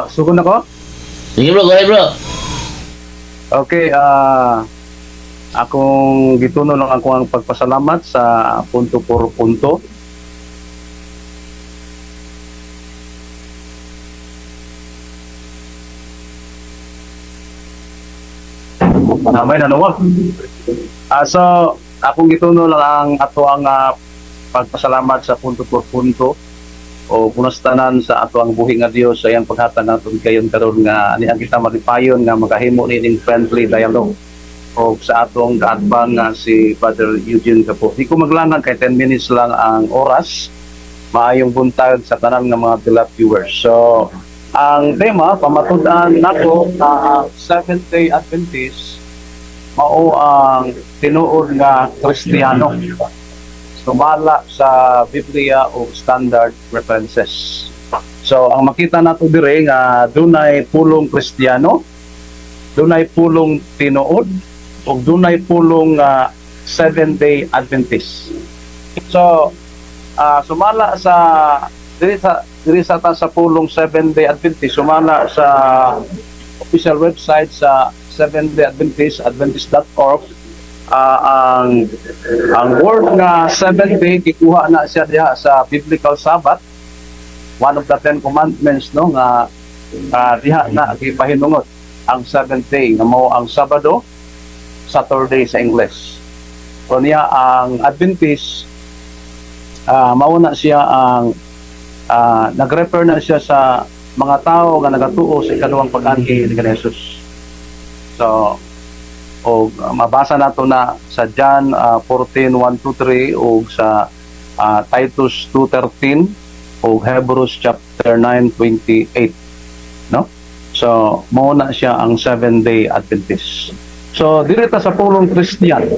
Sugod ako? Sige bro, go ahead bro. Okay, akong gituno lang ako ang pagpasalamat sa punto por punto. May nanuwag. So, akong gituno lang ang ato ang pagpasalamat sa punto por punto o punastanan sa ato ang buhi nga Dios sa iyang paghatag naton kayon karon nga aniang kita malipayon nga magahimo ning friendly dialogue o sa atong kaatbang nga si Father Eugene Capo. Di ko maglangan kay 10 minutes lang ang oras. Maayong buntag sa tanan nga mga beloved viewers. So, ang tema pamatud-an nako na Seventh-day Adventist mao ang tinuod nga Kristiyano. Sumala sa Biblia o standard references. So, ang makita nato dire nga dunay pulong Kristiyano, dunay pulong tinuod, o dunay pulong Seventh-day Adventist. So, sumala sa diri sa ta sa pulong Seventh-day Adventist, sumala sa official website sa Seventh-day Adventist, adventist.org. Ang word nga 7-day gikuha na siya diha sa biblical Sabbath, one of the 10 commandments no nga diha na gipahinungod ang 7th day nga mao ang Sabado, Saturday sa English. So niya ang Adventist mao na siya ang nagrefer na siya sa mga tao nga nagatuo sa ikaduhang pag-anhi ni Jesus. So o mabasa nato na sa John 14:1-3 o sa Titus 2:13 o Hebrews chapter 9:28, no? So mao na siya ang 7-day Adventist. So direta sa pulong Christian.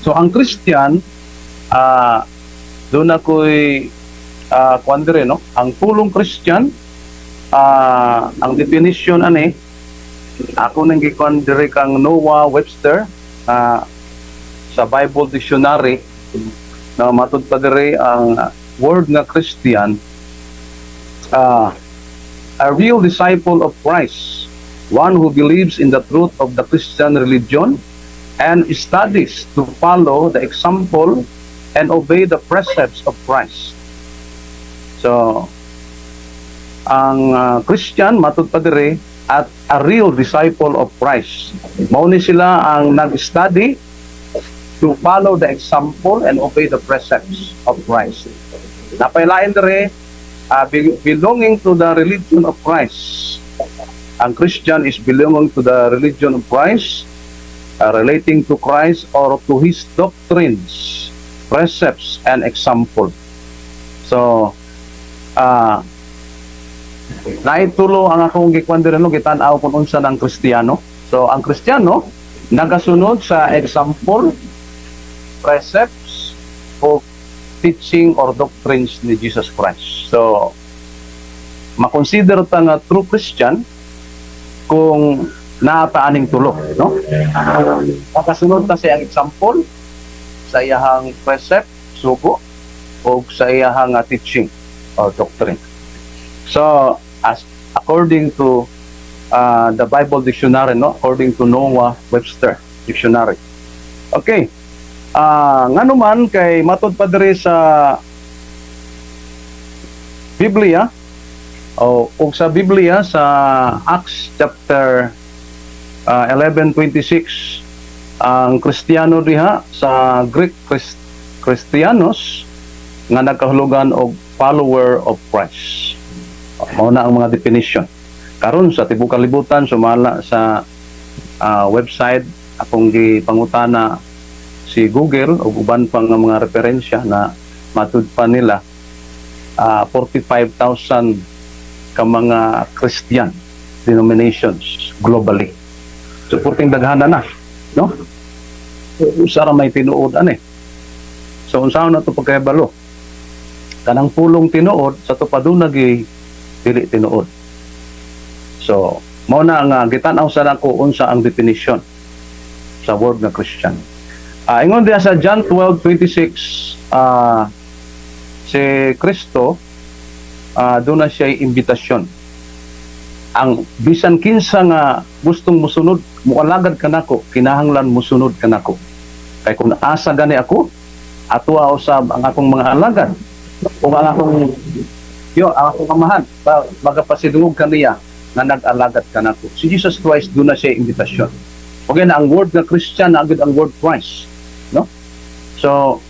So ang Christian doon ako'y kuan dire, no? Ang pulong Christian ang definition ani ako nang gikuan dire kang Noah Webster sa Bible Dictionary na matud pa dire ang word nga Christian, a real disciple of Christ, one who believes in the truth of the Christian religion and studies to follow the example and obey the precepts of Christ. So ang Christian matud pa dire at a real disciple of Christ. Mao ni sila ang nag-study to follow the example and obey the precepts of Christ. Napailain dire belonging to the religion of Christ. Ang Christian is belonging to the religion of Christ, relating to Christ or to his doctrines, precepts and example. So naitulo ang akong gikuan dire no gitan-aw kun unsa ng Kristiyano. So ang Kristiyano nagasunod sa example, precepts o teaching or doctrines ni Jesus Christ. So makonsider ta nga true Christian kung naata aning tulo, no? Nagasunod ta sa iyang example, sa iyang precept, sugo, o sa iyang teaching or doctrine. So, as according to the Bible Dictionary, no? According to Noah Webster Dictionary. Okay. Ngano man kay matud pa diri sa Biblia o sa Biblia sa Acts chapter 11:26, ang Kristiyano diha sa Greek Christianos nga nagkahulugan og follower of Christ. Mao na ang mga definition. Karon sa tibuok kalibutan sumala sa website akong gipangutana si Google o uban pang mga referensya na matud pa nila 45,000 ka mga Christian denominations globally. Supporting daghana na, no? Usa ra may tinuod ani. So unsaon na to pagkahibalo? Kanang pulong tinuod sa tupaduna dili tinuod. So, mao na ang gitan-aw sa nako unsa ang definition sa word nga Christian. Ingon diya sa John 12:26, si Kristo doon na siya imbitasyon ang bisan kinsa nga gustong musunod, mualagad ka nako, kinahanglan musunod ka nako. Kay kung asa gani ako, atua usab ang akong mga alagad, o ang akong ang akong amahan, magapasidungog kaniya nga nag-alagad ka nako. Si Jesus Christ doon na siya imbitasyon. Okay na ang word nga Christian, na agad ang word Christ, no? So,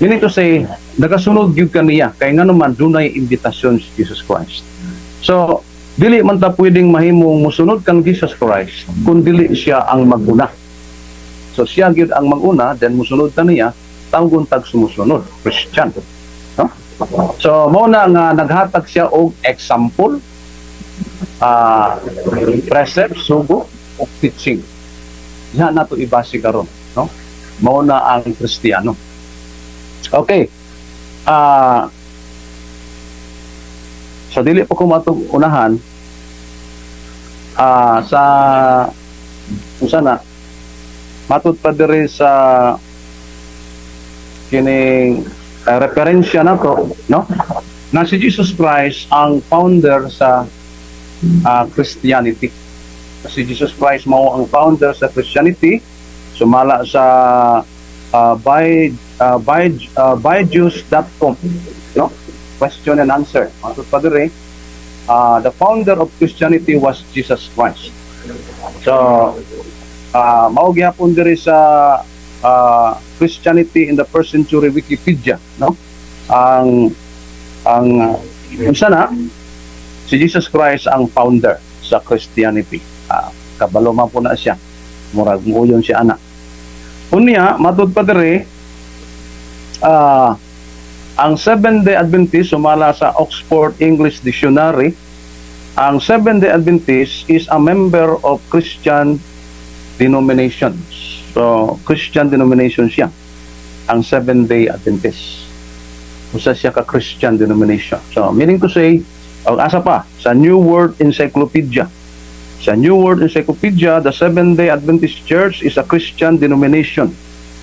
meaning to say, nagasunod gyud kaniya kay nga naman dunay imbitasyon si Jesus Christ. So, dili man ta pwedeng mahimong musunod kang Jesus Christ kung dili siya ang maguna. So siya gyud ang maguna, then musunod ta niya, tawgon tag sumusunod, Christian. No? So mao na nga naghatag siya og example, precept, sugo, o teaching. Diha nato ibase karon, no? Mao na ang Kristiyano. Okay. So dili pa ko matong unahan sa usana matud pa diri sa kining referensya nato, no? Na si Jesus Christ ang founder sa Christianity. Si Jesus Christ mao ang founder sa Christianity, sumala sa byjuice.com, no? Question and answer. Matud pa diri, the founder of Christianity was Jesus Christ. So, mao gyapon diri sa Christianity in the first century Wikipedia, no? Ang unsa na si Jesus Christ ang founder sa Christianity. Kabalo man po na siya. Murag muyon siya ana. Unya matud pa diri, ang Seventh-day Adventist sumala sa Oxford English Dictionary, ang Seventh-day Adventist is a member of Christian denominations. So, Christian denomination siya, ang Seventh-day Adventist. Usa siya ka Christian denomination. So, meaning to say, asa pa, sa New World Encyclopedia. Sa New World Encyclopedia, the Seventh-day Adventist Church is a Christian denomination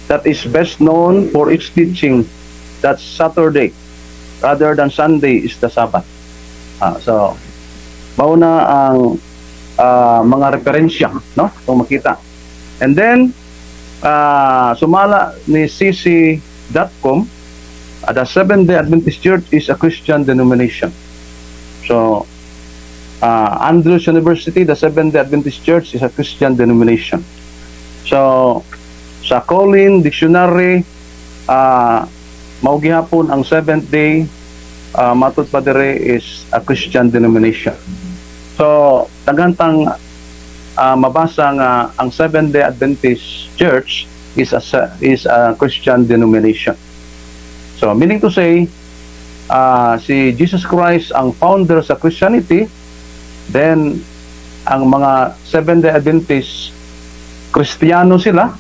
that is best known for its teaching that Saturday rather than Sunday is the Sabbath. So, mauna ang mga referensya, no? Kung makita. And then, sumala ni cc.com, the Seventh-day Adventist Church is a Christian denomination. So, Andrews University, the Seventh-day Adventist Church is a Christian denomination. So, sa Collin Dictionary, mao gihapon ang Seventh Day matud pa dire is a Christian denomination. So tagantang mabasa nga ang Seventh Day Adventist Church is a Christian denomination. So meaning to say, si Jesus Christ ang founder sa Christianity, then ang mga Seventh Day Adventist Kristiyano sila.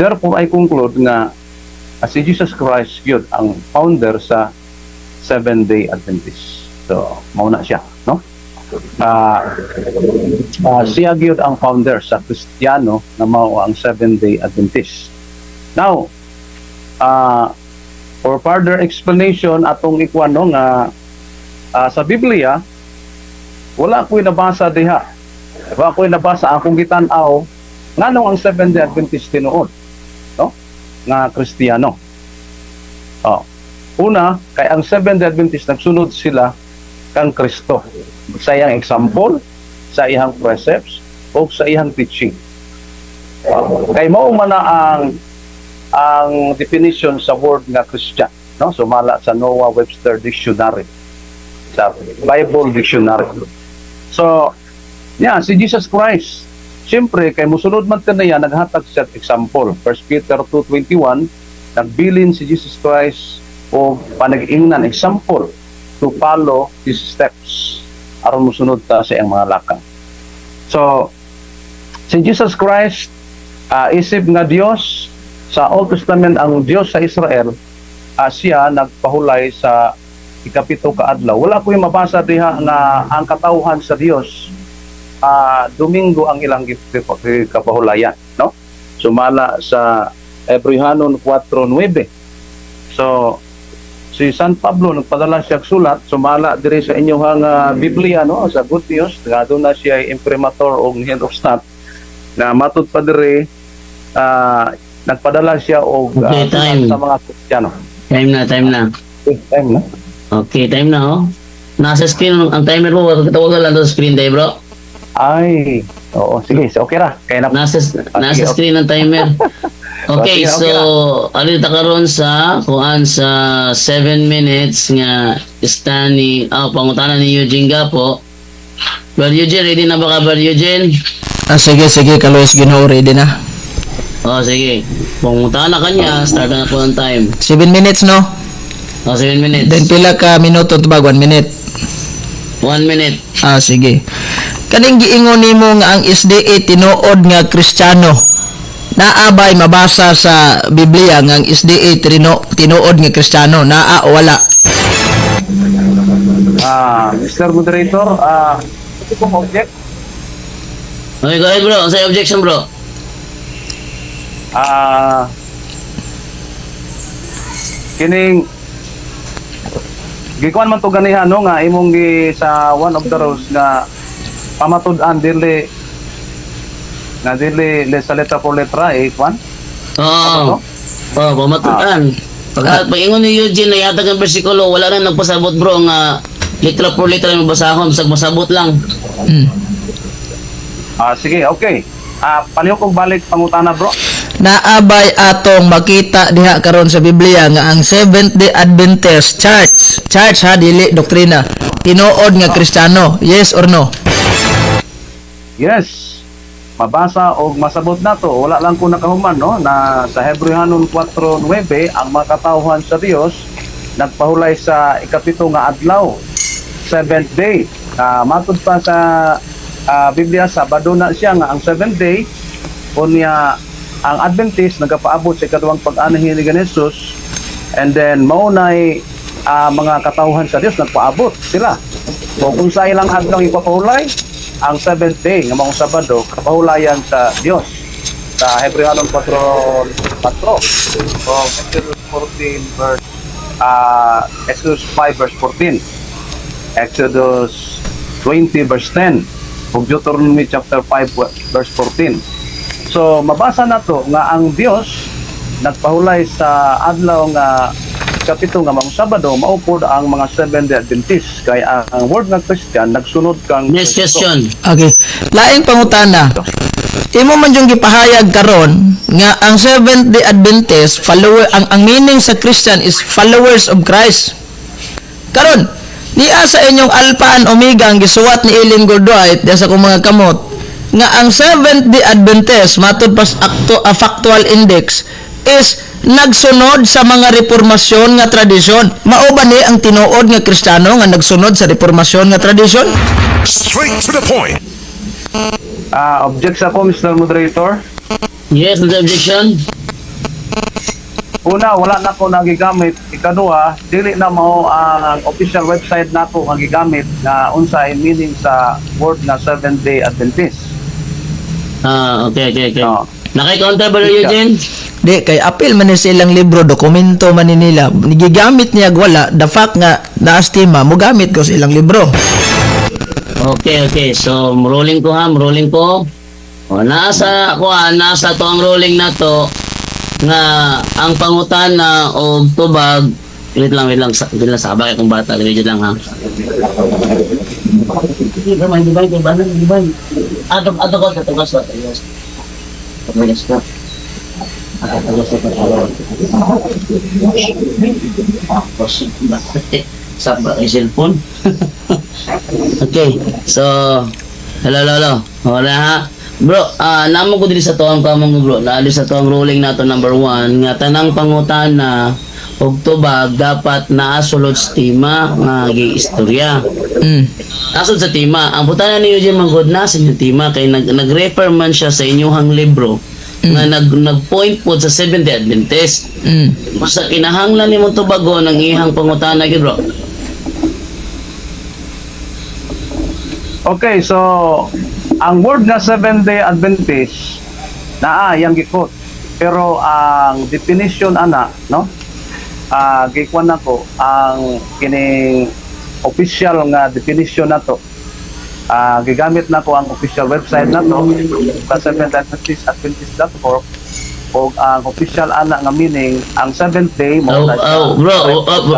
Therefore I conclude nga si Jesus Christ yun ang founder sa Seventh-day Adventist. So, mauna siya, no? Siya yun ang founder sa Kristiyano na mao ang Seventh-day Adventist. Now, for further explanation atong ikuan no nga sa Biblia wala ko'y nabasa diha. Wala ko'y nabasa akong gitan-aw nganong ang Seventh-day Adventist tinuod, no? Nga Kristiyano. Una, kay ang Seventh-day Adventist nagsunod sila kang Kristo. Sa iyang example, sa iyang precepts, o sa iyang teaching. Kay mao man na ang definition sa word nga Christian, no? Sumala sa Noah Webster Dictionary, sa Bible Dictionary. So, si Jesus Christ, siyempre, kay musunod man niya, naghatag siya example. 1 Peter 2:21, nagbilin si Jesus Christ o panag-ingnan, example, to follow his steps aron musunod ta sa iyang mga lakang. So, si Jesus Christ, isip nga Dios, sa Old Testament ang Dios sa Israel, siya nagpahulay sa ikapito ka adlaw. Wala ko'y mabasa diha nga ang katawhan sa Dios Domingo ang ilang kapahulayan, no? Sumala sa Hebrehanon 4:9. So si San Pablo nagpadala siya og sulat sumala diri sa inyong Biblia no sa Good News gado na siya imprimatur og head of staff na matud pa diri nagpadala siya og Okay, sulat time. sa mga Kristiyano. Time na. Time na. Okay, time na, oh. Nasa screen ang timer mo. Katawagan lang sa screen tayo, bro. Ay, oo, sige, okay ra. Kaya na Nasa sige, screen ang timer. Okay, Sige, so okay ano ta karon sa kuan sa 7 minutes nga istani pangutana ni Eugene Gapo. Brother Eugene, ready na ba ka, Brother Eugene? Sige, Kalois, Ginoo, ready na. Oh, sige. Pangutana kanya, start na po ang time. 7 minutes, no? Oh, 7 minutes. Then pila ka minuto to ba? 1 minute. 1 minute. Sige. Kaning giingon nimo nga ang SDA tinuod nga Kristiyano. Naabay mabasa sa Biblia nga ang SDA tinuod nga Kristiyano. Naa o wala? Mr. Moderator, ito pong object. Okay, go ahead, bro. Sa objection, bro. Kining gikuan man to ganihan no nga imong gi sa one of the rules nga pamatud-an dili sa letra por letra kwan. Oo. Oh, pamatutan. Pag ingon ni Eugene na yatag ang bersikulo, wala na nagpasabot, bro, nga litra por litra yung basahon, bisag masabot lang. Sige, okay. Palihok kong balik pangutana, bro. Naabay atong makita diha karon sa Biblia nga ang Seventh-day Adventist Church ha dili doktrina tinuod nga Kristiyano, yes or no? Yes. Mabasa o masabot na to. Wala lang ko nakahuman no na sa Hebrehanon 4:9 ang mga katawhan sa Dios nagpahulay sa ikapito nga adlaw, 7th day. Matud pa sa Biblia Sabado na siya nga ang 7th day unya ang Adventist nagapaabot sa ikaduhang pag-anahin ni Jesus, and then maunay mga katawhan sa Dios nagpaabot sila. So kung sa ilang adlaw ipapahulay ang 7th day nga mga Sabado kapahulayan sa Dios sa Hebrehanon 4:4. So Exodus 14 verse Exodus 5 verse 14, Exodus 20 verse 10, ug Deuteronomy chapter 5 verse 14. So mabasa na to nga ang Dios nagpahulay sa adlaw nga kapito nga mga Sabado maupod ang mga Seventh-day Adventist kay ang word nga Christian nagsunod kang Next question. Okay. Laing pangutana. Imo man yung gipahayag karon nga ang Seventh-day Adventist ang meaning sa Christian is followers of Christ. Karon, niya sa inyong Alpha and Omega ang gisuwat ni Ellen G. White sa kung mga kamot nga ang Seventh-day Adventist matud pas factual index is nagsunod sa mga reformasyon nga tradisyon. Mao ba ni ang tinuod nga Kristiyano nga nagsunod sa reformasyon nga tradisyon? Straight to the point. Object sa po, Mr. Moderator. Yes, no objection. Una, wala na ko nagigamit. Ikaduha, dili na mao ang official website nako ang gigamit na unsay meaning sa word na Seventh-day Adventist. Okay. Oh. Naki-counter ba Eugene? Di, kay apil man ni silang libro, dokumento man ni nila. Gigamit niya wala, the fact nga naastima, mo gamit ko sa ilang libro. Okay. So, rolling ko. O, nasa to ang rolling na to nga ang pangutana o tubag. Wait lang. Sabay akong bata. Wait lang ha. Ato ko. Sabay yung cellphone. Okay, so hello. Wala ha. Bro, namo ko dili sa tuwang kamong bro. Naali sa tuwang ruling nato number 1 nga tanang pangutana og tubag dapat naasulod sa tema nga giistorya. Nasod sa tema, ang putana ni Eugene Manggod na sa inyong tema kay nag-refer man siya sa inyong libro nga nag-point po sa Seventh-day Adventist. Sa kinahanglan ni mong tubago ng ihang pangutana gid bro. Okay, so ang word na Seventh-day Adventist naa yang gikot. Pero ang definition ana, no? gikuan nako ang kining official nga definition nato. Gigamit nako ang official website nato sa seventh-adventist.org o ang official ana nga meaning ang seventh day mo Bro,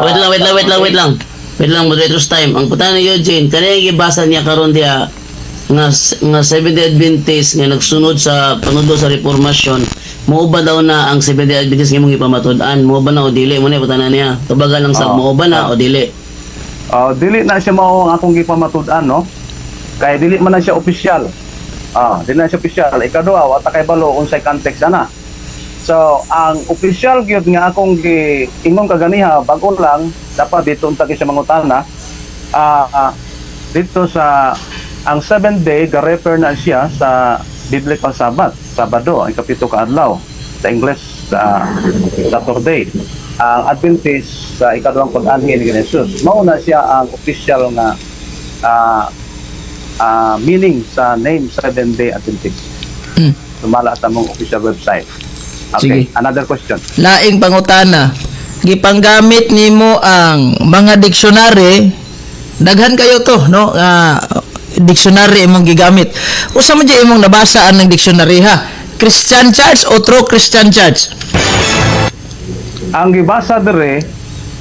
wait lang. Wait lang, moderator's time. Ang putana ni Eugene, kanina gibasa niya karon diya nga Seventh-day Adventist nga nagsunod sa panudo sa reformasyon, mao ba daw na ang Seventh-day Adventist nga imong ipamatud-an? Mao ba na o dili? Mo na putana niya. Kabaga lang sa mao ba na o dili? dili na siya mao ang akong gipamatud-an, no? Kay dili man na siya official. Dili na siya official. Ikaduha, wata kay balo unsay context ana. So, ang official gyud nga akong giingon kaganiha bago lang dapat dito unta sa mangutana. Dito sa ang 7th day ga-refer na siya sa biblical Sabbath, Sabado, ang kapito ka adlaw sa English sa Saturday. Ang Adventist sa ikaduhang pag-anhi ni Jesus. Mao na siya ang official nga meaning sa name 7th day Adventist. Sumala sa mong official website. Okay, Sige. another question. Laing pangutana, gipanggamit nimo ang mga dictionary, daghan kayo to, no? Dictionary imong gigamit. Usa man jay imong nabasaan ng dictionary ha? Christian Church o True Christian Church? Ang gibasa dire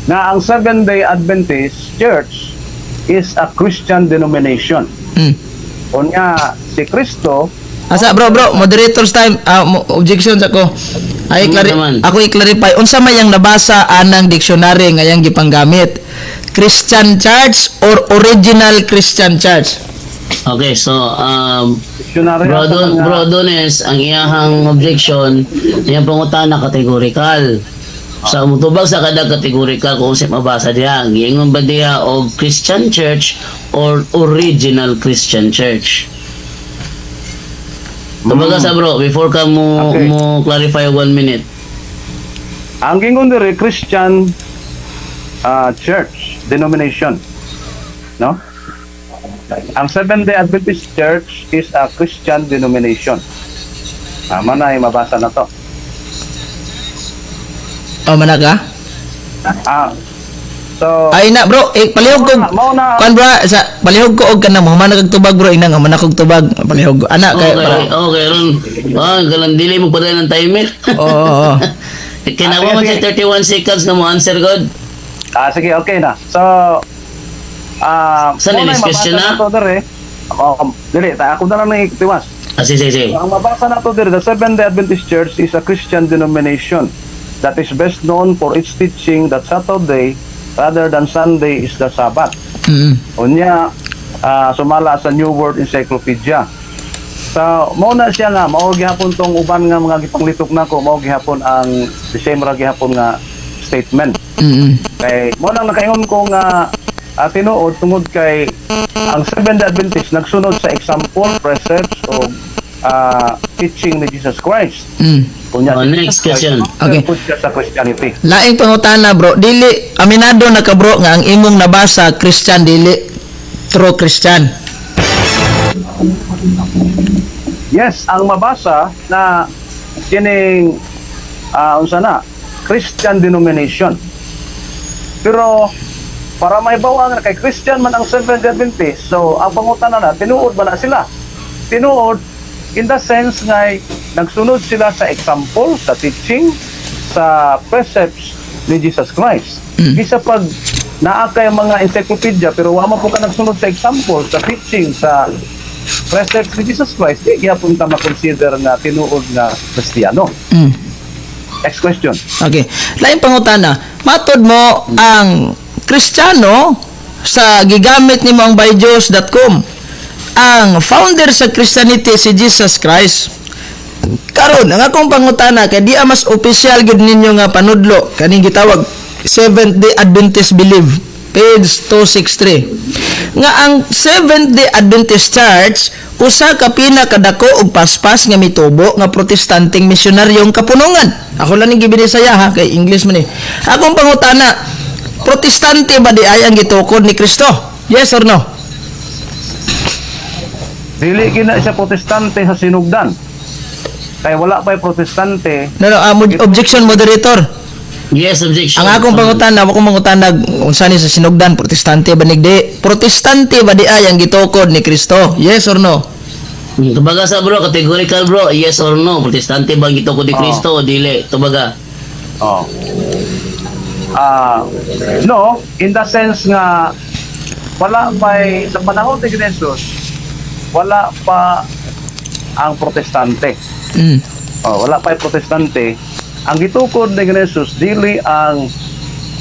na ang Seventh-day Adventist Church is a Christian denomination. Unya si Kristo Asa bro, moderator's time, objections ako. Naman. Ako i-clarify unsa may yang nabasa anang dictionary nga yang gipanggamit? Christian Church or Original Christian Church? Okay, so dictionary Bro Dones, ang iyahang objection, iyang pangutana kategorikal. Sa mutubag sa kada kategorikal kung unsay mabasa diha, giingon ba diha og Christian Church or Original Christian Church? Tubaga sa bro, before ka mo Okay. mo clarify 1 minute. ang gingon dire Christian church denomination. No? Ang Seventh-day Adventist Church is a Christian denomination. Manay mabasa na to. O man ka? So Ay na bro, palihog ko. mao na Kan bro, sa palihog ko og kanang mo man nagtubag bro inang man akong tubag palihog ko. Ana kay para. Okay, ron. Galang dili mo padala ng timer. Oo. Kinawa man sige. sa 31 seconds na mo answer god. sige, okay na. So Saan mao na next question na? to dire. Dili, ako na lang nang Sige. Ang mabasa nato dire, the Seventh-day Adventist Church is a Christian denomination that is best known for its teaching that Saturday rather than Sunday is the Sabbath. Unya, sumala sa New World Encyclopedia. So, mao na siya nga, mao gihapon tong uban nga mga gipanglitok nako, mao gihapon ang December gihapon nga statement. Kay mo nang nakaingon ko nga tinuod tungod kay ang Seventh-day Adventist nagsunod sa example, precepts o teaching ni Jesus Christ. Kunya Next question. Okay. Sa Christianity. Laing pangutana bro, dili aminado na ka bro nga ang imong nabasa Christian dili true Christian. Yes, ang mabasa na kining unsa na Christian denomination. Pero para may bawang kay Christian man ang Seventh-day Adventist, so ang pangutana na tinuod ba na sila? Tinuod in the sense nga nagsunod sila sa example, sa teaching, sa precepts ni Jesus Christ. Isa pag naa kay mga encyclopedia pero wa man po ka nagsunod sa example, sa teaching, sa precepts ni Jesus Christ, di gyapon ta ma-consider na tinuod nga Kristiyano. Next question. Okay. Laing pangutana, matod mo ang Kristiyano sa gigamit nimo ang byjuice.com. Ang founder sa Christianity si Jesus Christ. Karon ang akong pangutana kay di mas opisyal gid ninyo nga panudlo kaning gitawag Seventh-day Adventist Believe page 263 nga ang Seventh-day Adventist Church usa ka pinakadako og paspas nga mitubo nga protestanteng misyonaryong kapunungan. Ako lang ning gibinisaya ha kay English man eh. Akong pangutana, protestante ba di ay ang gitukod ni Kristo? Yes or no? Dili gina siya protestante sa sinugdan. Kaya wala pa'y protestante. No, objection moderator. Yes, objection. Ang akong pangutana, akong mangutana unsa ni sa sinugdan protestante ba nigdi? Protestante ba di ay ang gitukod ni Kristo? Yes or no? Tubaga sa bro, categorical bro, yes or no? Protestante ba gito ko di Kristo o dili? Tubaga. Oh. No, in the sense nga wala pa sa panahon ni Jesus, wala pa ang protestante. Mm. Wala pa ang protestante. Ang gitukod ni Jesus dili ang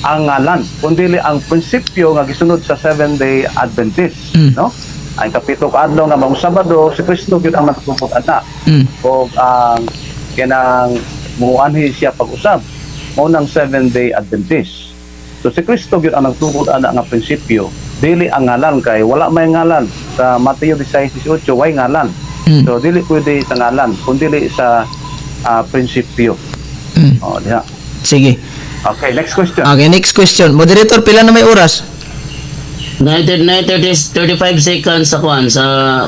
ngalan, kundi ang prinsipyo nga gisunod sa Seventh-day Adventist, no? Ang kapito kaadlaw nga mga Sabado, si Kristo gyud ang natutupod ana. O ang kanang muanhi siya pag-usab mao nang Seventh-day Adventist. So si Kristo gyud ang nagtukod ana nga prinsipyo, dili ang ngalan kay wala may ngalan sa Mateo 16:18 way ngalan. So dili pwede sa ngalan, kundi sa prinsipyo. Diha. Sige. Okay, next question. Okay, next question. Moderator, pila na may oras? 35 seconds sa kwan sa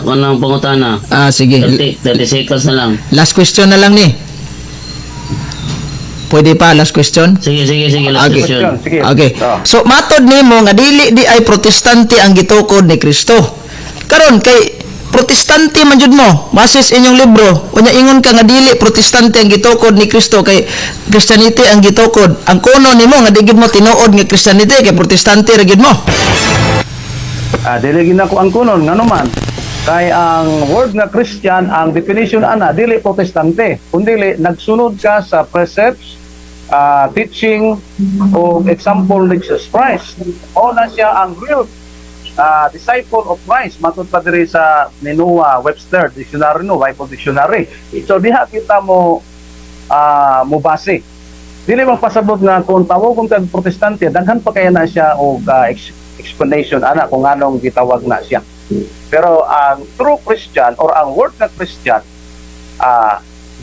kanang pangutana. Sige. 30 seconds na lang. Last question na lang ni. Pwede pa last question? Sige, last Okay. question. Sige. Okay. So matod nimo nga dili di ay protestante ang gitukod ni Kristo. Karon kay protestante man jud mo, basis inyong libro, unya ingon ka nga dili protestante ang gitukod ni Kristo kay Christianity ang gitukod. Ang kuno nimo nga di gid mo tinuod nga Christianity kay protestante ra gid mo. Dili gina ko ang kunon nganuman kay ang word nga Christian ang definition ana dili protestante kundi nagsunod ka sa precepts, teaching o example ni Jesus Christ. O na siya ang real disciple of Christ matud pa diri sa Noah Webster Dictionary no Bible Dictionary. So diha kita mo base. Dili magpasabot nga kung tawag kag protestante daghan pa kaya na siya og explanation ana kung anong gitawag na siya. Pero ang true Christian or ang word na Christian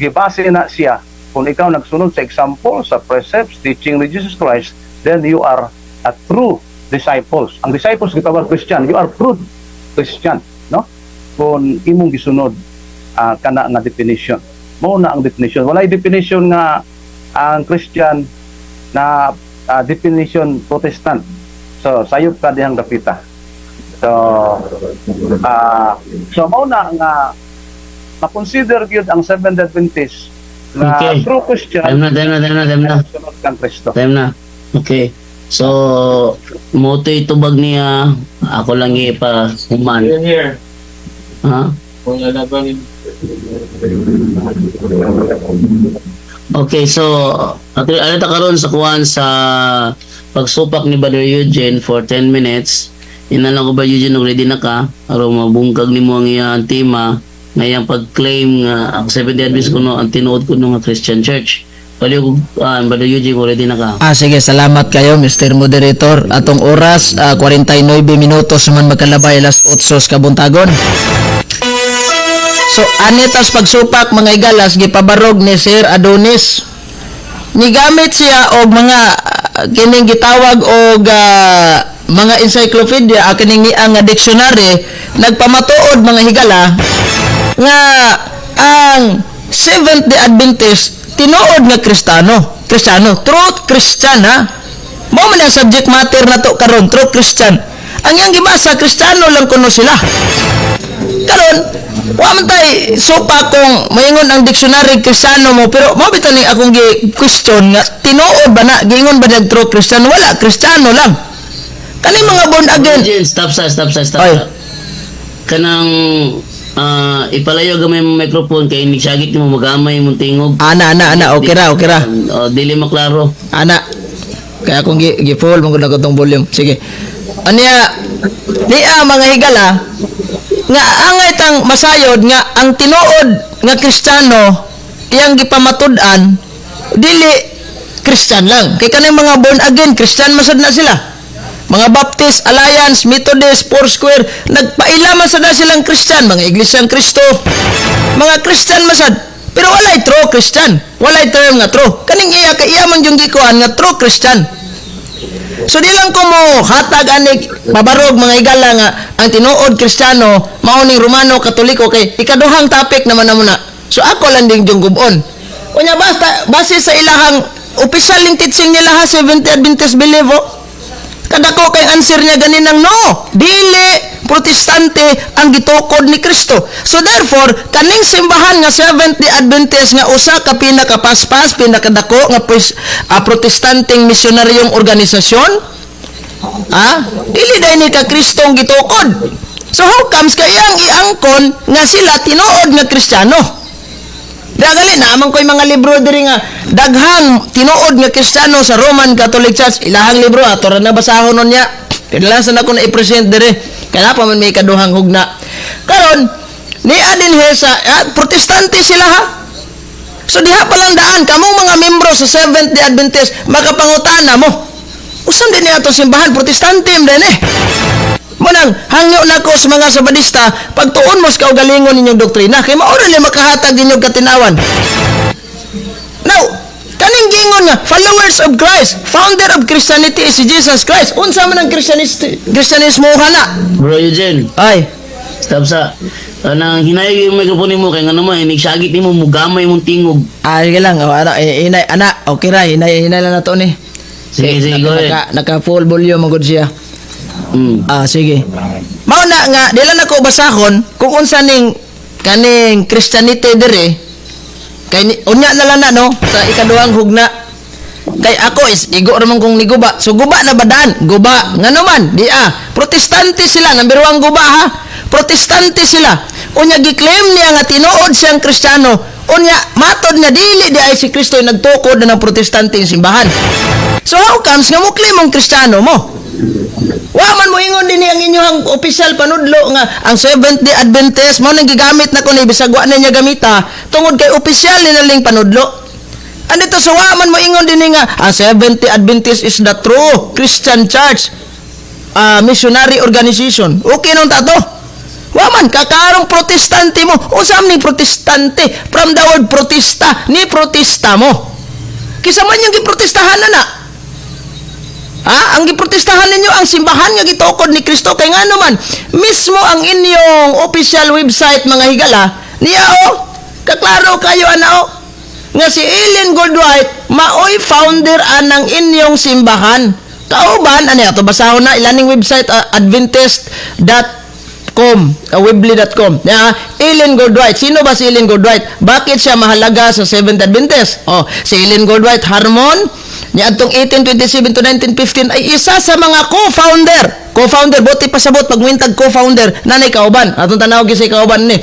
gibase na siya kung ikaw nagsunod sa example sa precepts teaching ni Jesus Christ, then you are a true disciples. Ang disciples gitawag Christian, you are true Christian, no? Kung imong gisunod kana nga definition. Mao na ang definition. Walay definition nga ang Christian na definition Protestant. So sayop ka dihang dapita. So mao na nga ma-consider gyud ang Seventh-day Adventist na Okay. true Christian. Time na. Sunod kang Kristo. Time na. Okay. So, moto itubag niya, ako lang ipa human. Here. Ha? Kung lalaban Okay, so, ano ta karon sa kuwan sa pagsupak ni Brother Eugene for 10 minutes. Inalang ko ba Eugene, ready na ka? Aron mabungkag nimo ang iyang tema ngayang pag-claim nga ang Seventh-day Adventist kuno ang tinuod kuno nga Christian Church. Paliw Brother Eugene, ready na ka? Sige, salamat kayo Mr. Moderator. Atong oras 49 minutos man magkalabay alas 8 kabuntagon. So anitas pagsupak mga igalas gipabarog ni Sir Adonis. Nigamit siya og mga kining gitawag og mga encyclopedia kining nga dictionary nagpamatuod mga higala nga ang Seventh-day Adventist tinuod nga Kristiyano, true Christian ha. Mao man ang subject matter na to karon, true Christian. Ang yang gibasa Kristiyano lang kuno sila. Karon, wa man tay sopa kung maingon ang dictionary Kristiyano mo, pero mao bitaw ni akong gi-question nga tinuod ba na gingon ba dag true Christian? Wala, Kristiyano lang. Kani mga born again. Eugene, stop. Oy. Kanang ipalayo gamay mo microphone kay nigsagit mo magamay mong tingog. Ana, okay ra. Dili maklaro. Ana. Kaya akong gi-full mong ko tong volume. Sige. Aniya, niya mga higala nga angay tang masayod nga ang tinuod nga Kristiyano iyang gipamatud-an dili Christian lang. Kay kanang mga born again Christian masad na sila. Mga Baptist, Alliance, Methodist, Foursquare, nagpailaman sad na silang Christian, mga Iglesyang Kristo. Mga Christian masad. Pero walay true Christian. Walay term nga true. Kaning iya kay iya man yung gikuan nga true Christian. So di lang ko mo hatag anig mabarog mga higala nga ang tinuod Kristiyano mao ning Romano Katoliko kay ikaduhang topic naman na muna. So ako lang ding yung gubon. Unya basta base sa ilahang official ning teaching nila ha, Seventh Adventist believe oh. Kadako kay answer niya ganinang no, dili protestante ang gitukod ni Kristo. So therefore, kaning simbahan nga Seventh Adventist nga usa ka pinakapaspas, pinakadako nga protestanteng misyonaryong organisasyon, dili dai ni ka Kristong gitukod. So how comes kayang iangkon nga sila tinuod nga Kristiyano? Dagali naman ko'y mga libro diri nga daghang tinuod nga Kristiyano sa Roman Catholic Church, ilahang libro ato ra na basahon nun niya. Kailangan ako na i-present diri. Kaya pa man may kaduhang hugna. Karon ni adin sa protestante sila ha. So diha pa lang daan kamo mga membro sa Seventh Day Adventist makapangutana mo. Usan din ni ato simbahan protestante din eh. Munang hangyo na ko sa mga Sabadista pagtuon mo sa kaugalingon ninyong doktrina kay mao ra ni makahatag ninyong katinawan. Now, kaning gingon nga followers of Christ, founder of Christianity is si Jesus Christ. Unsa man ang Kristyanismo kana? Bro Eugene, Ay, stop sa nang hinay yung mikrofon mo kay nga naman inigsagit nimo mugamay mong tingog. sige lang. Ana, okay ra, hinay lang nato ni. Sige, go ahead. Naka full volume magud siya. Sige. Mao na nga dila na ko basahon kung unsa ning kaning Christianity dire kay unya na lang na no sa ikaduhang hugna. Kay ako is igo ra man kong niguba. So guba na badan, guba. Ngano man, protestante sila, number 1 guba ha. Protestante sila. Unya gi-claim niya nga tinuod siyang Kristiyano. Unya matod nga dili di ay si Kristo ay nagtukod na ng protestante simbahan. So how comes nga mo claim mong Kristiyano mo? Wa man mo ingon dinhi ang inyong official panudlo nga ang Seventh Day Adventist mo nang gigamit na ko ni bisag wa na niya gamita tungod kay official ni naling panudlo. Andito so wa man mo ingon dinhi nga ang Seventh Day Adventist is the true Christian church, missionary organization. Okay nung tato. Wa man kakarong protestante mo. Unsa man ni protestante? From the word protesta, ni protesta mo. Kisa man yung giprotestahan na. Ang giprotestahan ninyo ang simbahan nga gitukod ni Kristo kay ngano man mismo ang inyong official website mga higala niya kaklaro kayo ana nga si Ellen Goldwhite maoy founder anang inyong simbahan. Kauban ani ato basahon na ilaning website adventist.com weebly.com Ellen Goldwhite. Sino ba si Ellen Goldwhite? Bakit siya mahalaga sa Seventh Adventist? Si Ellen Goldwhite Harmon niadtong 1827 to 1915 ay isa sa mga co-founder buti pasabot pagwintag co-founder nanay kauban atong tanaw gyud sa kauban ni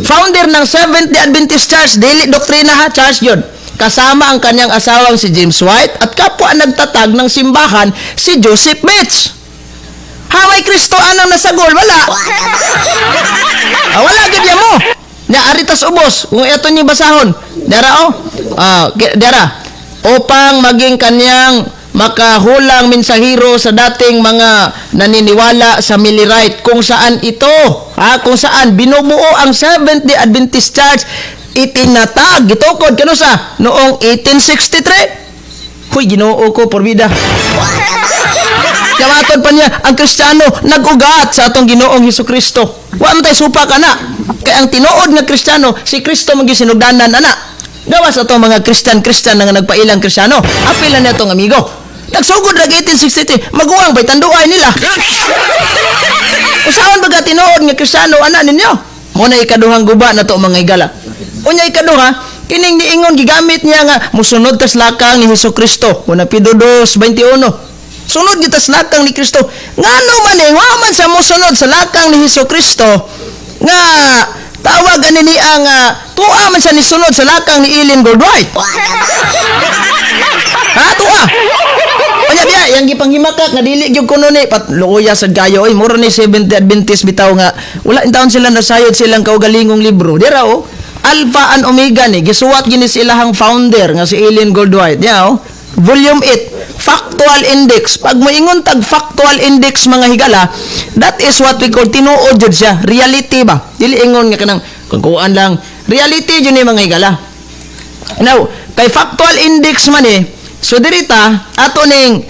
founder ng Seventh Day Adventist Church dili doktrina ha church yun kasama ang kanyang asawang si James White at kapwa nagtatag ng simbahan si Joseph Bates. Haway Kristo anang nasagol wala wala gid mo na aritas ubos kung ito ni basahon dara dara upang maging kanyang makahulang mensahero sa dating mga naniniwala sa Millerite kung saan kung saan binubuo ang Seventh Day Adventist Church itinatag gitukod kano sa noong 1863. Huy Ginoo ko porbida. Yamatod pa niya ang Kristiyano nag-ugat sa atong Ginoong Hesukristo. Wa man tay supa kana kay ang tinuod nga Kristiyano si Kristo magisinugdanan ana. Gawas ato mga Christian nga nagpailang Kristiyano. Apil na netong amigo. Nagsugod rag 1863, maguwang bay tanduay nila. Usaon baga tinuod nga Kristiyano ana ninyo? Mo na ikaduhang guba na to mga higala. Unya ikaduha, kining niingon gigamit niya nga musunod tas lakang ni Hesukristo. Una Pedro 2:21. Sunod kita sa lakang ni Kristo. Ngano man wa man sa musunod sa lakang ni Hesukristo nga tawag ani ang tuwa man siya ni sunod sa lakang ni Ellen Goldwhite. Tuwa. Anya biya yang gipanghimakak nga dili gyud kuno ni patluya sad kayo mura ni Seventh Day Adventist bitaw nga wala intawon sila nasayod silang kaugalingong libro. Dira Alpha and Omega ni gisuwat gini silahang founder nga si Ellen Goldwhite. Volume 8 Factual Index. Pag moingon tag Factual Index mga higala, that is what we call tinuod jud siya, reality ba? Dili ingon nga kanang kuan lang. Reality jud ni mga higala. Now, kay Factual Index man so dirita ato ning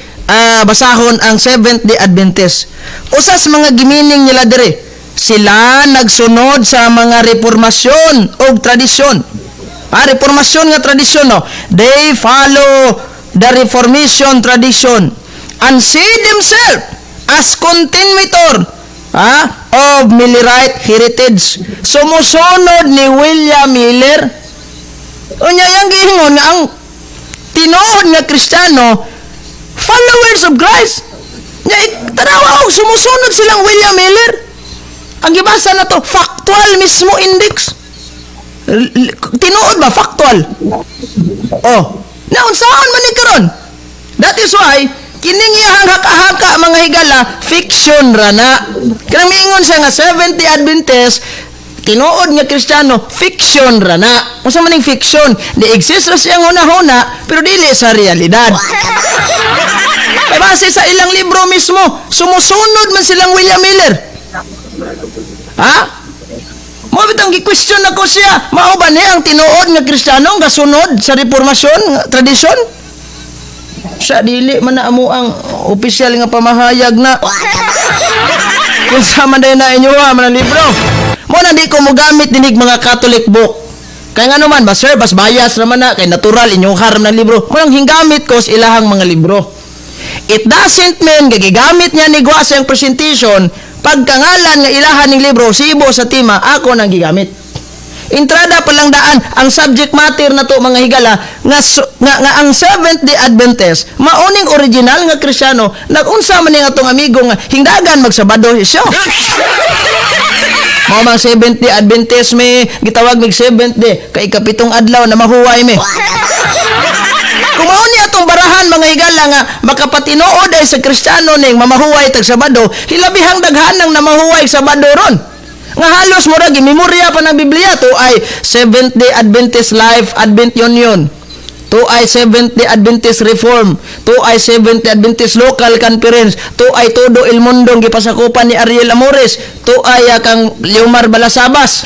basahon ang Seventh Day Adventist. Usas mga gimining nila dire. Sila nagsunod sa mga reformasyon o tradisyon. Reformasyon nga tradisyon, no? They follow the Reformation tradition and see themselves as continuator of Millerite heritage. Sumusunod ni William Miller. Unya yang giingon nga ang tinuod nga Kristiyano, followers of Christ. Tanawa og sumusunod silang William Miller. Ang gibasa na to, factual mismo index. Tinuod ba factual? Oh, naunsaon man ni karon. That is why kining iyang haka-haka mga higala fiction ra na. Kanang miingon siya nga 70 Adventist tinuod nga Kristiyano, fiction ra na. Unsa man ning fiction? Di exist ra siyang huna-huna pero dili sa realidad. Kay base sa ilang libro mismo, sumusunod man silang William Miller. Mo bitang gi-question nako siya, mao ba ni ang tinuod nga Kristiyano nga sunod sa reformasyon tradisyon? Sa dili man na amo ang opisyal nga pamahayag na. Kung sa man na inyo man ang libro. Mo na di ko mo gamit dinig mga Catholic book. Kaya nga naman, sir, bas bias naman na, kay natural, inyong haram ng libro. Mo nang hinggamit ko sa ilahang mga libro. It doesn't mean, gagigamit niya ni Gwa sa presentation, pagkangalan nga ilahan ng libro, sibo sa tima, ako nang gigamit. Entrada pa lang daan, ang subject matter na to mga higala, nga ang Seventh-day Adventist, mauning original nga Kristiyano, nagunsa man nga atong amigo nga, hingdagan magsabado siya. Mga mga Seventh-day Adventist may gitawag mig Seventh-day kay kapitong adlaw na mahuway me. Kung mao ni atong barahan mga higala nga makapatinuod ay sa Kristiyano ning mamahuway tag Sabado, hilabihang daghanang na mahuway Sabado ron. Nga halos mo ra gimemorya pa ng Biblia to ay Seventh-day Adventist Life Advent Union. To ay Seventh-day Adventist Reform, to ay Seventh-day Adventist Local Conference, to ay todo el mundong gipasakupan ni Ariel Amores, to ay kang Leomar Balasabas.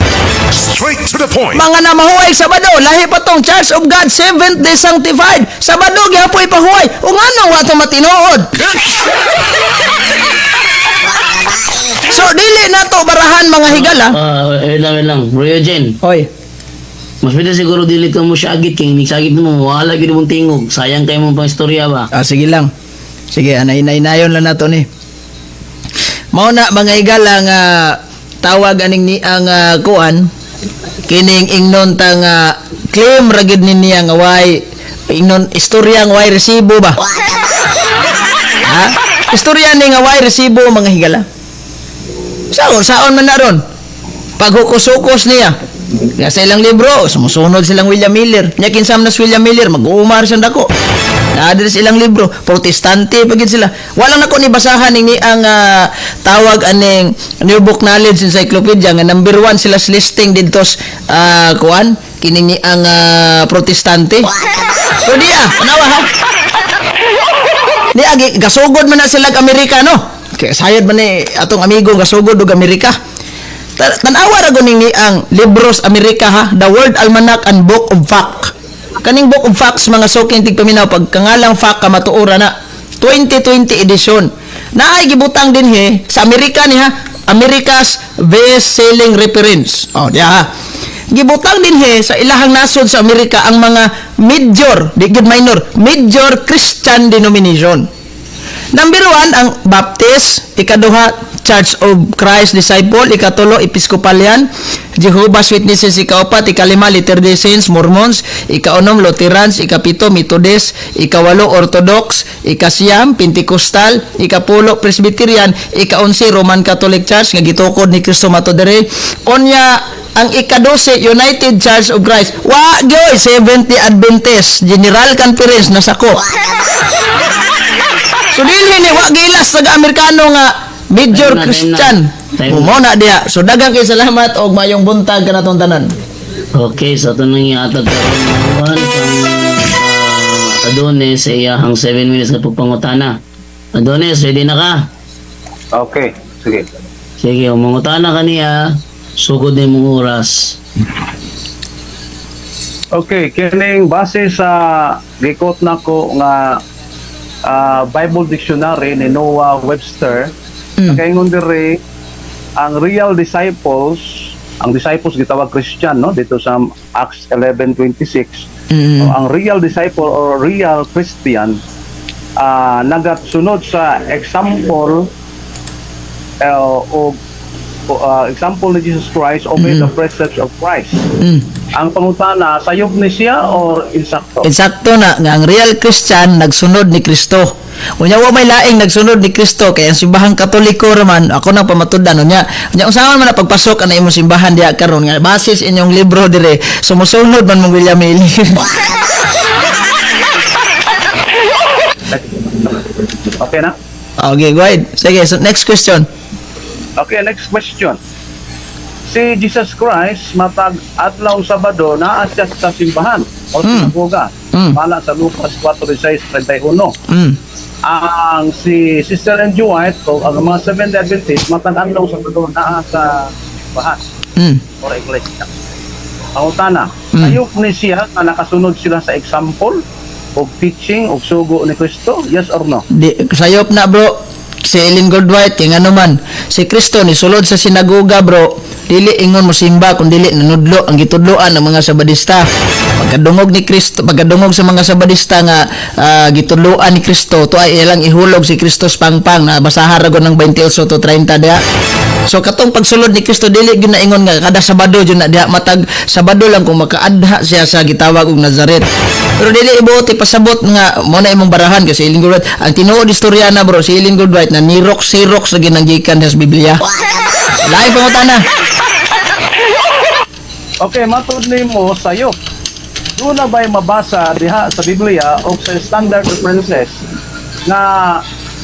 Straight to the point. Mga namahuway Sabado, lahi pa tong Church of God, Seventh-day Sanctified. Sabado gihapoy pahuway. O nga nang wato matinuod. So dili na to barahan mga higala. Wait lang. Bro Eugene, Oy. mas pwede siguro dili ka mo syagit kay nigsagit mo wala gyud mong tingog. Sayang kay mo pang istorya ba. Sige lang. Sige, anay-nayon lang nato ni. Mao na mga higala nga tawag aning ni ang kuan kining ingnon tang claim ra gid niya nga way ingnon istorya nga way resibo ba. Istorya ni nga way resibo mga higala. Saon man na ron. Paghukus-hukus niya. Nga sa ilang libro, sumusunod silang William Miller. Nya kinsam na si William Miller, mag-uumar siya dako. Naadres ilang libro, protestante pagid sila. Wala na ko ni basahan ni ang tawag aning New Book Knowledge Encyclopedia nga number 1 sila sa listing dito kuan kining ni ang protestante. So diya, panawa ha. Di agi gasugod man na sila Amerikano. Kaya sayad man ni atong amigo gasugod og Amerika. Tanawa ra guning ni ang Libros Amerika ha, The World Almanac and Book of Fact. Kaning Book of Facts mga soking tigpaminaw pagkangalang fact ka matuora na 2020 edition. Naay gibutang din sa Amerika ni ha, America's Best Selling Reference. Oh, diya ha. Gibutang din sa ilahang nasod sa Amerika ang mga major, di gid minor, major Christian denomination. Number 1 ang Baptist, ikaduha Church of Christ Disciple, ikatulo Episcopalian, Jehovah's Witnesses, ikaupat, ikalima Latter-day Saints, Mormons, ikaunom Lutherans, ikapito Methodist, ikawalo Orthodox, ikasiyam Pentecostal, ikapulo Presbyterian, ikaunsi Roman Catholic Church nga gitukod ni Cristo mato dere. Onya ang ika-12 United Church of Christ. Wa gyoy Seventh-day Adventist General Conference nasako. So dili ni wa gilas taga-Amerikano nga major Christian. Mo na dia. So daghang kay salamat og mayong buntag kanatong tanan. Okay, so ito nang iatag karon Adonis sa iyahang 7 minutes na pagpangutana. Adonis, ready na ka? Okay, sige. Sige, umangutana ka niya. Sugod na yung oras. Okay, kining base sa gikot nako nga Bible Dictionary ni Noah Webster, kay diri ang real disciples ang disciples gitawag Christian, no, dito sa Acts 11:26. Mm. So, ang real disciple or real Christian nagasunod sa example o example ni Jesus Christ, obey the precepts of Christ. Mm. Ang pangutana, sayop ni siya or insakto? Eksakto na nga ang real Christian nagsunod ni Kristo. Unya wa may laing nagsunod ni Kristo kay ang simbahang Katoliko raman ako nang pamatudan unya. Unya usahan man na pagpasok ana imong simbahan diha karon nga basis inyong libro dire sumusunod man mong William Mili. Okay na? Okay, go ahead. Sige, so next question. Okay, next question. Si Jesus Christ, matag adlaw Sabado, naa siya sa simbahan o sinagoga. Mala sa Lucas 4:16-31. Mm. Ang si Sister Angie White o ang mga Seventh-day Adventist, matag adlaw Sabado, naa sa simbahan Mm. o iglesia. Ang utana, ayok ni siya na nakasunod sila sa example o teaching o sugo ni Kristo? Yes or no? Di sayop na bro. Si Ellen Goldwhite kay ngano man si Kristo ni sulod sa sinagoga bro, dili ingon mo simba kun dili nanudlo ang gitudloan ng mga Sabadista. Pagkadungog ni Kristo, pagkadungog sa mga Sabadista nga gitudloan ni Kristo, to ay ilang ihulog si Kristo sa pangpang na basahan ra ng 28-30 diha. So katong pagsulod ni Kristo dili gyud na ingon nga kada Sabado gyud na diha, matag Sabado lang kung makaadha siya sa gitawag og Nazaret. Pero dili ibuti pasabot nga mo na imong barahan kasi Ellen Goldwhite ang tinuod istorya na bro si Ellen Goldwhite na nirok-sirok sa ginanggikan sa Biblia. Lain pangutana. Okay, matod nimo sayo. Doon na ba'y mabasa diha sa Biblia o sa standard references na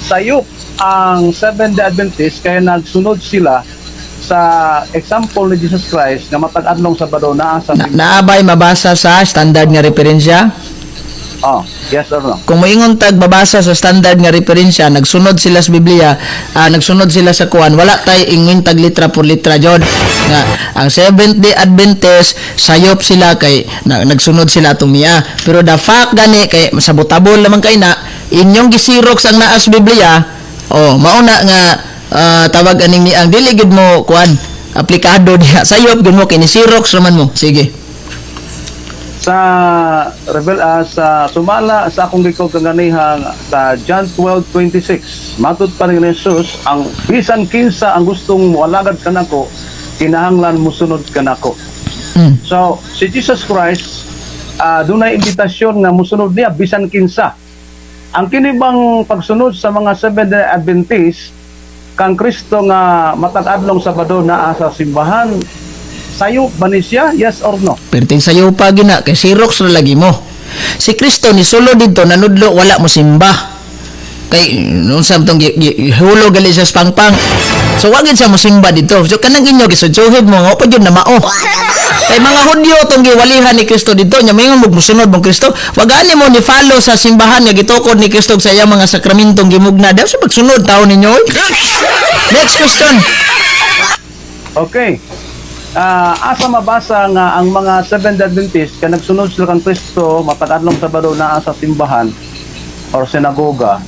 sayop ang Seventh-day Adventist kaya nagsunod sila sa example ni Jesus Christ nga matag adlong Sabado naa sa Naabay mabasa sa standard nga referensya? Oh, yes or no? Kung moingon tag babasa sa standard nga referensya, nagsunod sila sa Biblia, nagsunod sila sa kuan, wala tay ingin tag litra por litra jud. Nga ang Seventh-day Adventist sayop sila kay nagsunod sila tumiya. Pero the fact gani kay masabotabol lamang kay na inyong gisirok ang naa sa Biblia, mauna nga tawag aning ni ang dili gid mo kuan aplikado diha sayop gid mo kay ni Xerox raman mo. Sige. Sa sumala sa akong gikog kaganihang sa John 12:26 matud pa ni Jesus ang bisan kinsa ang gustong moalagad kanako kinahanglan mosunod kanako. So si Jesus Christ dunay imbitasyon nga mosunod niya bisan kinsa. Ang kini bang pagsunod sa mga Seventh-day Adventist kang Kristo nga matag adlong Sabado naa sa simbahan, sayo ba ni siya? Yes or no? Perting sayo pa gina kay Xerox ra lagi mo. Si Kristo ni sulo dito nanudlo wala mo simba. Kay noon sa tong hulog gali sa pangpang. So wa gid sa mo simba dito. So kanang inyo gisudjuhid mo nga pa gyud na mao. Kay mga Hudyo tong giwalihan ni Kristo dito nya mingon mo musunod mong Kristo. Wag ani mo ni follow sa simbahan nga gitukod ni Kristo sa iyang mga sakramentong gimugna. Daw sa pagsunod taon ninyo. Next question. Okay. Asa mabasa nga ang mga Seventh-day Adventist kay nagsunod sila kang Kristo matag adlong Sabado naa sa simbahan or sinagoga,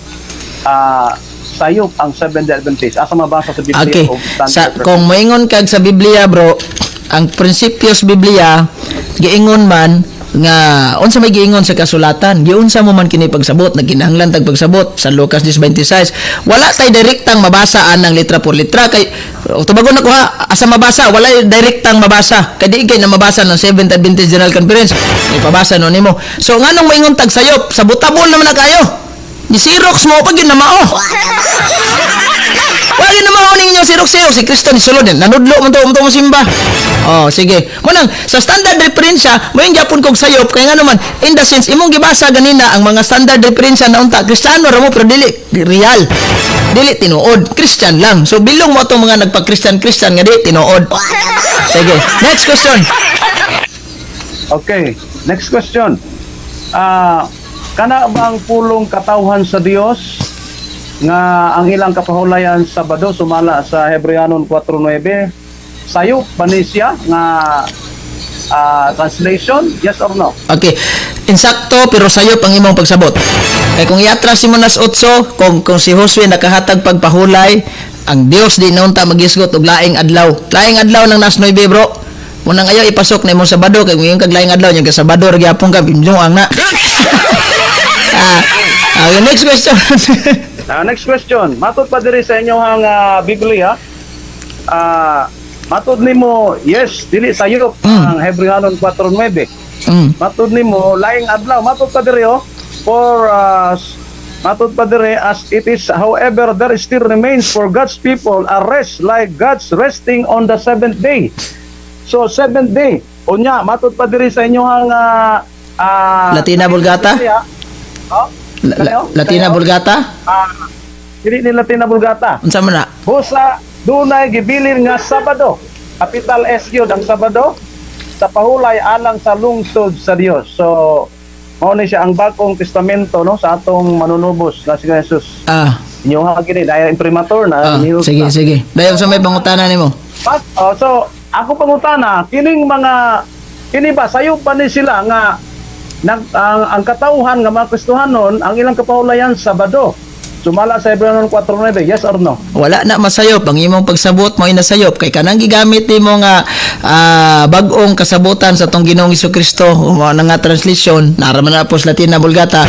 sayop ang Seventh-day Adventist. Asa mabasa sa Biblia Okay. o standard Kung moingon kag sa Biblia bro, ang prinsipyo sa Biblia giingon man nga unsa may giingon sa kasulatan, giunsa mo man kini pagsabot na kinahanglan tag pagsabot sa Lucas 10:26. Wala tay direktang mabasa anang litra por litra kay tubagon ako ha, asa mabasa wala direktang mabasa kay di kay na mabasa ng Seventh Adventist General Conference may pabasa no nimo. So nganong moingon tag sayop sabutabol naman na kayo ni Xerox mo pag yun na mao. Wala yun na mao ning inyong Xerox si Kristo ni sulod nanudlo man to mo simba. Sige. Munang sa standard referensya mo yung gyapon kog sayop kay ngano man in the sense imong gibasa ganina ang mga standard referensya na unta Kristiyano ra mo pero dili real. Dili tinuod, Christian lang. So bilong mo atong mga nagpa-Christian nga dili tinuod. Sige. Next question. Okay, next question. Kana bang pulong katawhan sa Dios nga ang ilang kapahulayan Sabado sumala sa Hebreanon 4:9 sayo ba ni siya nga translation? Yes or no? Okay. Insakto pero sayop ang imong pagsabot. Kay kung iatras mo nas 8 kung si Josue nakahatag pagpahulay ang Dios di naunta magisgot og laing adlaw. Laing adlaw ng nas 9 bro. Unang ayaw ipasok na imong Sabado kay ngayon kag laing adlaw nya ka Sabado ra gyapon ka bimjong na. Okay, next question. Next question. Matod pa diri sa inyong Biblia. Matod nimo, yes, dili sayop ang Hebreanon 4:9. Matod nimo laing adlaw, matod pa diri for matod pa diri as it is, however there still remains for God's people a rest like God's resting on the seventh day. So seventh day, unya matod pa diri sa inyong Latina Vulgata? Latina Vulgata? Dili ni Latina Vulgata. Unsa man na? Busa dunay gibilin nga Sabado. Capital S yun ang Sabado sa pahulay alang sa lungsod sa Dios. So mao ni siya ang bagong testamento no sa atong manunubos na si Jesus. Inyo ha gini dahil imprimatur na nihilot sige na. sige. Dayon sa may pangutana nimo. So ako pangutana kining mga kini ba sayo pa ni sila nga ang katauhan nga mga Kristohanon ang ilang kapahulayan Sabado. Sumala sa Hebreanon 4:9, yes or no? Wala na masayop ang imong pagsabot mo inasayop kay kanang gigamit nimo nga bag-ong kasabutan sa tong Ginoong Hesukristo o nga translation naraman na pos Latina Vulgata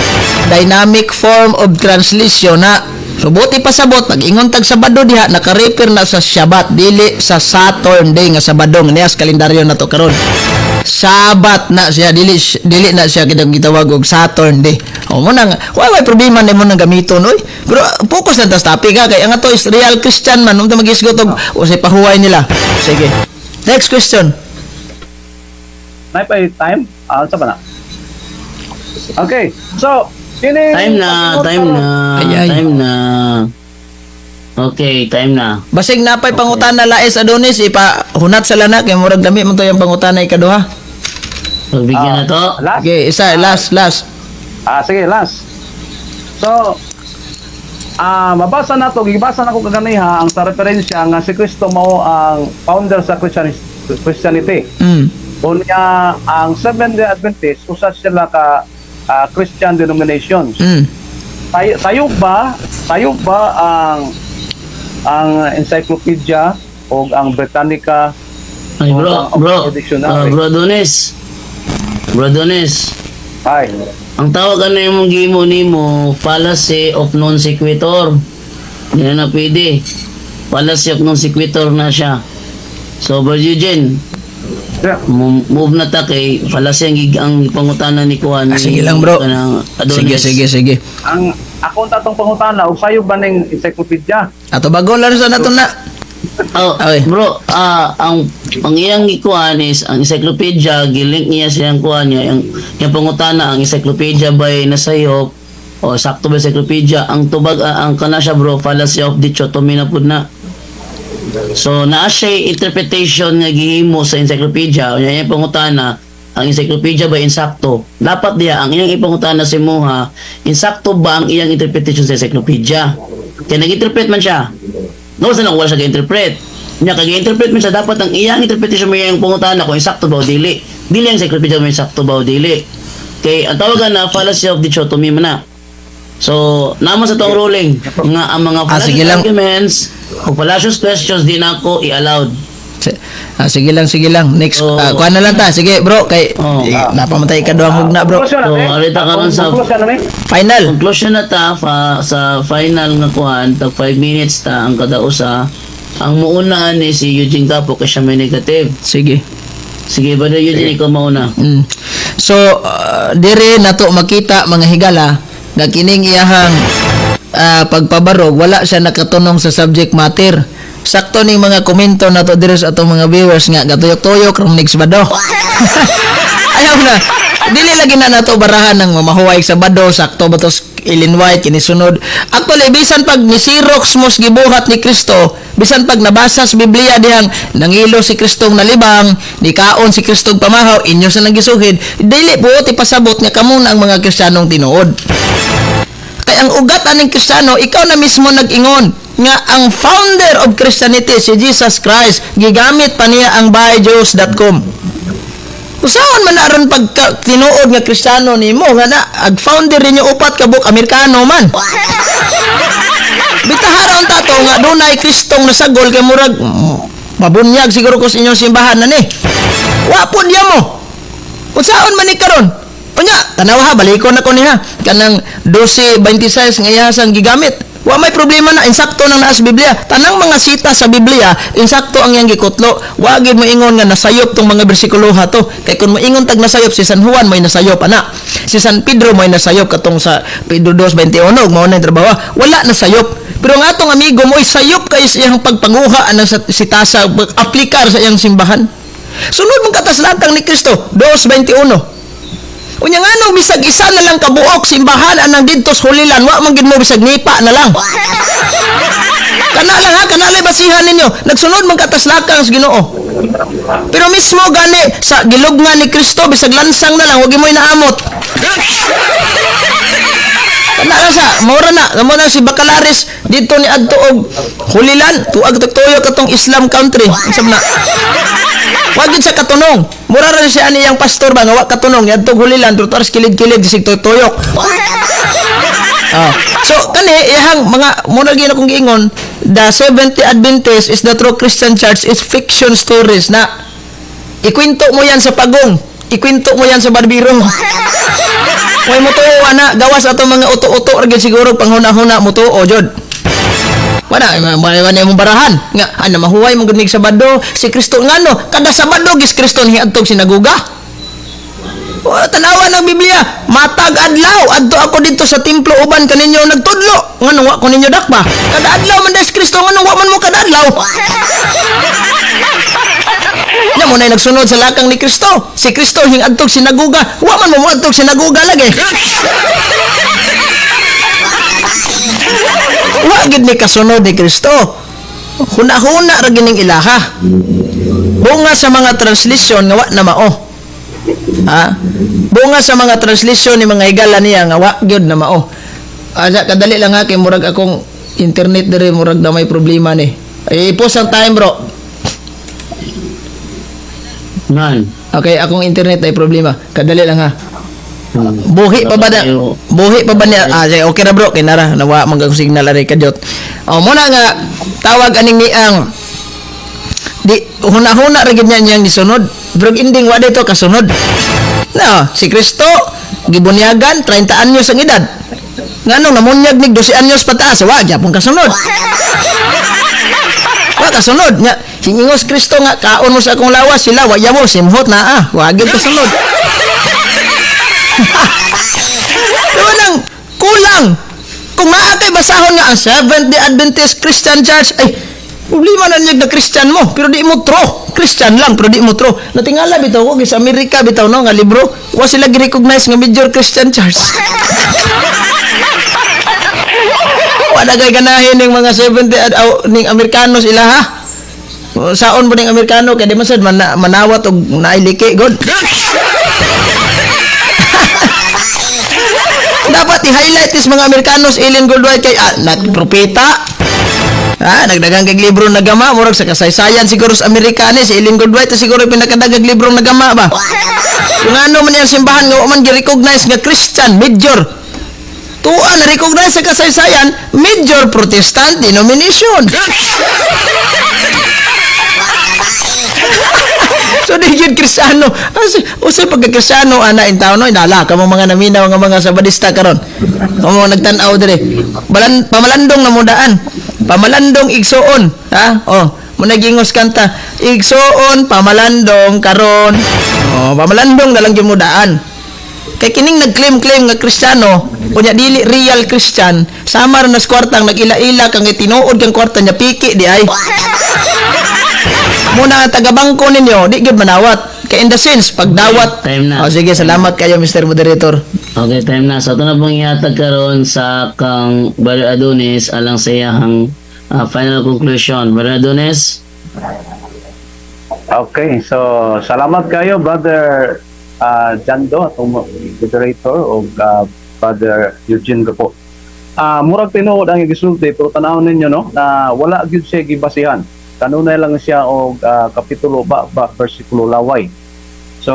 dynamic form of translation na subot ipasabot pag ingon tag Sabado diha naka-refer na sa Shabbat dili sa Saturday nga Sabado nga niyas kalendaryo nato karon. Sabat na siya dili na siya gitawag og Saturday. O mo nang wala problema nimo nang gamiton oy. Pero focus na tas topic ha kay ang ato is real Christian man unta magisgot og usay pahuway nila. Sige. Next question. Nay pa time? Sa ba na? Okay. So, kini Time na. Ay. Time na. Okay, time na. Basig napay pangutana laes Adonis ipahunat sa lana kay murag dami man to yung pangutana ikaduha. Pagbigyan na to. Last. Okay, isa last. Sige, last. So, mabasa na to, gibasa na ko kaganiha ang sa referensya nga si Kristo mao ang founder sa Christianity. Unya ang Seventh-day Adventist usa sila ka Christian denominations. Tayo ba ang encyclopedia o ang Britannica Ay, bro. Dictionary. Bro Donis. Ay. Ang tawag ano yung mong gimo nimo, fallacy of non sequitur. Hindi na pwede. Fallacy of non sequitur na siya. So, Brother Eugene, Yeah. move na ta kay fallacy ang pangutana ni Kuan. Sige lang, bro. Adonis. Sige. Ang akong tatong pangutana og sayo ba ning encyclopedia? Ato bago lang sa nato na. Okay. Bro, ang iyang ikuan is ang encyclopedia, gilink niya siyang kuan niya, yung pangutana, ang encyclopedia ba'y nasayop o sakto ba encyclopedia, ang tubag, ang kana siya bro, fallacy of dichotomy na pud na. So, naa siya interpretation nga gihimo sa encyclopedia, o yung pangutana, ang encyclopedia ba insakto? Dapat diya, ang iyang ipangutana si Muha, insakto ba ang iyang interpretation sa encyclopedia? Kaya nag-interpret man siya. No, sa wala siya ga-interpret. Nya kag-interpret man siya, dapat ang iyang interpretation mo yung pangutana kung insakto ba o dili. Dili ang encyclopedia mo insakto ba o dili. Kay ang tawagan na fallacy of dichotomy man na. So, naman sa tong ruling nga ang mga fallacious arguments o fallacious questions di na ako i-allowed. Sige lang. Next, kuha na lang ta. Sige, bro, kay napamatay ka doang hugna, bro. So, alita karon sa Final. conclusion na ta sa final nga kuhan, tag 5 minutes ta ang kada usa. Ang muuna ni si Eugene Capo kay siya may negative. Sige. Sige, Brother Eugene, ikaw mauna. So, dire nato makita mga higala nga kining iyahang pagpabarog wala siya nakatunong sa subject matter. Sakto ning mga komento nato dire sa atong mga viewers nga gatuyok-tuyok rong next Sabado. Ayaw na. Dili lagi na nato barahan ng mamahuway sa Sabado, sakto ba to Ellen White kini sunod. Actually bisan pag ni Xerox mos gibuhat ni Kristo, bisan pag nabasa sa Biblia dihang nangilo si Kristong nalibang, ni kaon si Kristong pamahaw, inyo sa nagisuhid, dili buot ipasabot nga kamo na ang mga Kristiyanong tinuod. Kay ang ugat aning Kristiyano, ikaw na mismo nag-ingon nga ang founder of Christianity si Jesus Christ, gigamit pa niya ang byjews.com. Usaon man aron pag tinuod nga Kristiyano nimo nga na ag founder ninyo upat ka buk Amerikano man. Bitaharon ta to nga dunay Kristong nasagol kay murag mabunyag siguro ko sa inyong simbahan na ni. Wa po niya mo. Unsaon man ni karon? Unya, tanaw ha, balikon na ko niha. Kanang 12:26 nga iyasang gigamit. Wa may problema na, insakto nang naa sa Biblia. Tanang mga sita sa Biblia, insakto ang iyang gikutlo. Wa gid mo ingon nga nasayop tong mga bersikulo ha to. Kay kun mo ingon tag nasayop si San Juan may nasayop ana. Si San Pedro may nasayop katong sa Pedro 2:21 ug mao na trabaho. Wala nasayop. Pero ang atong amigo mo sayop kay sa iyang pagpanguha anang si tasa aplikar sa iyang simbahan. Sunod mong kataslatang ni Kristo 2:21. Unya nga no, bisag isa na lang kabuok simbahan anang didto sa hulilan, wa man gid mo bisag nipa na lang. Kana lang ha, kana lang basihan ninyo. Nagsunod man kataslakang sa Ginoo. Pero mismo gani sa gilugnan ni Kristo bisag lansang na lang, wag mo inaamot. Kana lang sa, maura na, mo na si Bacalaris dito ni adto og hulilan, tuag tuyo katong Islam country. Unsab na. Wag gid sa katunong. Mura ra siya ani yang pastor ba nga wa katunong yadto hulilan pero taras kilid-kilid sig tuyok. So kani ihang mga muna gyud akong giingon, the Seventh-day Adventist is the true Christian church is fiction stories na ikwento mo yan sa pagong, ikwento mo yan sa barbiro. Way mo tuo ana gawas ato mga uto-uto ra gyud siguro panghuna-huna mo tuo jud. Wala mong barahan nga ana mahuway mong gud Sabado si Kristo ngano kada Sabado gis Kristo ni adtog sinaguga. O tanawan ang Biblia, matag adlaw adto ako dito sa templo uban kaninyo nagtudlo ngano wa ko ninyo dakpa. Kada adlaw man des Kristo ngano wa man mo kada adlaw. Nya mo nay nagsunod sa lakang ni Kristo. Si Kristo hing adtog sinaguga, wa man mo adtog sinaguga lagi. Wa gid ni kasunod ni Kristo. Huna-huna ra gining ilaha. Bunga sa mga translation nga wa na mao. Ha? Bunga sa mga translation ni mga higala niya nga wa gyud na mao. Asa kadali lang ha kay murag akong internet diri murag na may problema ni. Ay post ang time bro. Nan. Okay, akong internet ay problema. Kadali lang ha. Buhi pa ba na? Buhi pa ba niya? Okay na bro, kinara nawa manggang signal ari kadjot. Mo na nga tawag aning ni ang di huna-huna ra gid niya niyang gisunod. Pero ending wa dito kasunod. No, si Kristo gibunyagan 30 anyos ang edad. Nganong namunyag nig 12 anyos pataas, wa gyapon kasunod. Wa kasunod nya hingingos Kristo nga kaon mo sa akong lawas sila wa mo simhot na wa gyud kasunod. Pero nang kulang kung maakay basahon nga ang Seventh-day Adventist Christian Church ay problema na niya na Christian mo pero di mo tro Christian lang pero di mo tro natingala bitaw ko sa Amerika bitaw no nga libro wa sila gi-recognize nga major Christian church. Wala kay ganahin ning mga Seventh-day ning Amerikanos ila ha. Saon ba ning Amerikano kay di man sad manawat og nailiki god. Dapat i-highlight is mga Amerikanos Ellen Goldwhite kay nagpropeta. Nagdagang kag libro nagama murag sa kasaysayan siguro sa Amerikanis Ellen Goldwhite siguro pinakadagang libro nagama ba. Kung ano man yang simbahan nga man gi-recognize nga Christian major. Tuan recognize sa kasaysayan major Protestant denomination. So di yun Kristiyano. Usay pagka-Kristiyano ana in taon no inala ka mga naminaw nga mga sabadista karon. Kamo nagtan-aw dire. Pamalandong na mudaan. Pamalandong igsoon, ha? Mo nagingos kanta. Igsoon pamalandong karon. Pamalandong na lang gyud mudaan. Kay kining nag-claim nga Kristiyano, kunya dili real Christian, samar na sa kwartang nag-ila-ila kang tinuod kang kwarta nya piki di ay. Muna taga-bangko ninyo, di gyud manawat. Kay in the sense, pagdawat. Time na. Sige, salamat kayo Mr. Moderator. Okay, time na. So, ito na pong ihatag karon sa kang Brother Adonis alang sa iyang final conclusion. Brother Adonis? Okay, so salamat kayo Brother Jando atong moderator o Brother Eugene po. Murag tinuod ang gisulti pero tanawon ninyo no na wala gyud siya gibasihan. Kanunay lang siya og kapitulo ba bersikulo laway. So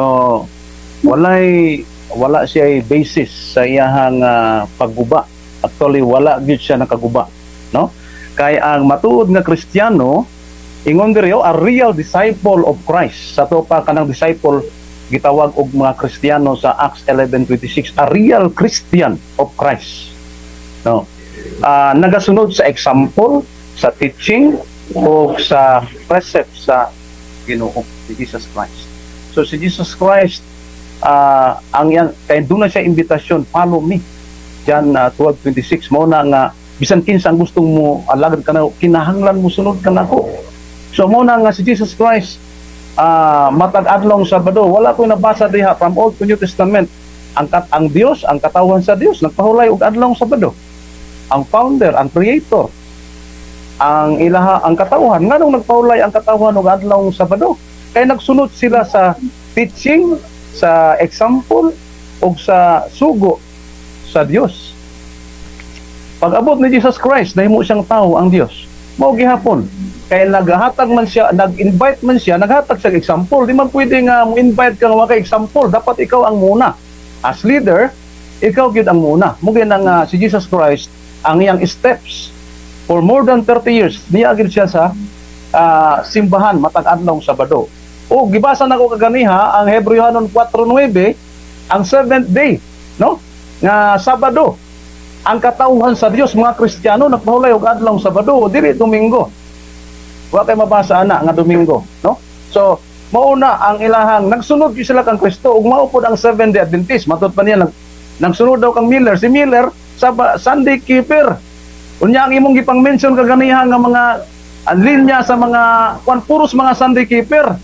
wala siya basis sa iyahang pagguba. Actually wala gyud siya nakaguba, no? Kay ang matuod nga Kristiyano Ingon diri a real disciple of Christ. Sa to pa kanang disciple gitawag og mga Kristiyano sa Acts 11:26, a real Christian of Christ. No. Nagasunod sa example, sa teaching o sa precept sa Ginoo si Jesus Christ. So si Jesus Christ ang yan kay doon na siya imbitasyon, follow me. John 12:26 mo na nga bisan kinsa ang gustong mo alagad ka na kinahanglan mo sunod ka nako. So mo na nga si Jesus Christ matag adlong Sabado wala ko nabasa diha from Old to New Testament ang Dios, ang katawan sa Dios nagpahulay og adlong Sabado. Ang founder, ang creator, ang ilaha, ang katawan nganong nagpahulay ang katawan og adlong Sabado kay nagsunod sila sa teaching, sa example ug sa sugo sa Dios. Pag-abot ni Jesus Christ, nahimo siyang tao ang Dios. Mao gihapon kay naghatag man siya, nag-invite man siya, naghatag siya example. Di man pwede nga mo invite ka nga kay example, dapat ikaw ang muna. As leader, ikaw gyud ang muna. Mugay nang si Jesus Christ ang iyang steps for more than 30 years. Niya gyud siya sa simbahan matag adlong Sabado. O gibasa nako kaganiha ang Hebreyanon 4:9, ang 7th day, no? Nga Sabado. Ang katauhan sa Dios mga Kristiyano nagpahulay og adlong Sabado, dili Domingo. Wa kay mabasa ana nga Domingo, no? So, mauna ang ilahang nagsunod gyud sila kang Kristo ug mao pod ang Seventh-day Adventist. Matud pa niya nagsunod daw kang Miller. Si Miller Sunday keeper. Unya ang imong gipang-mention kaganiha nga mga linya sa mga puros mga Sunday keeper.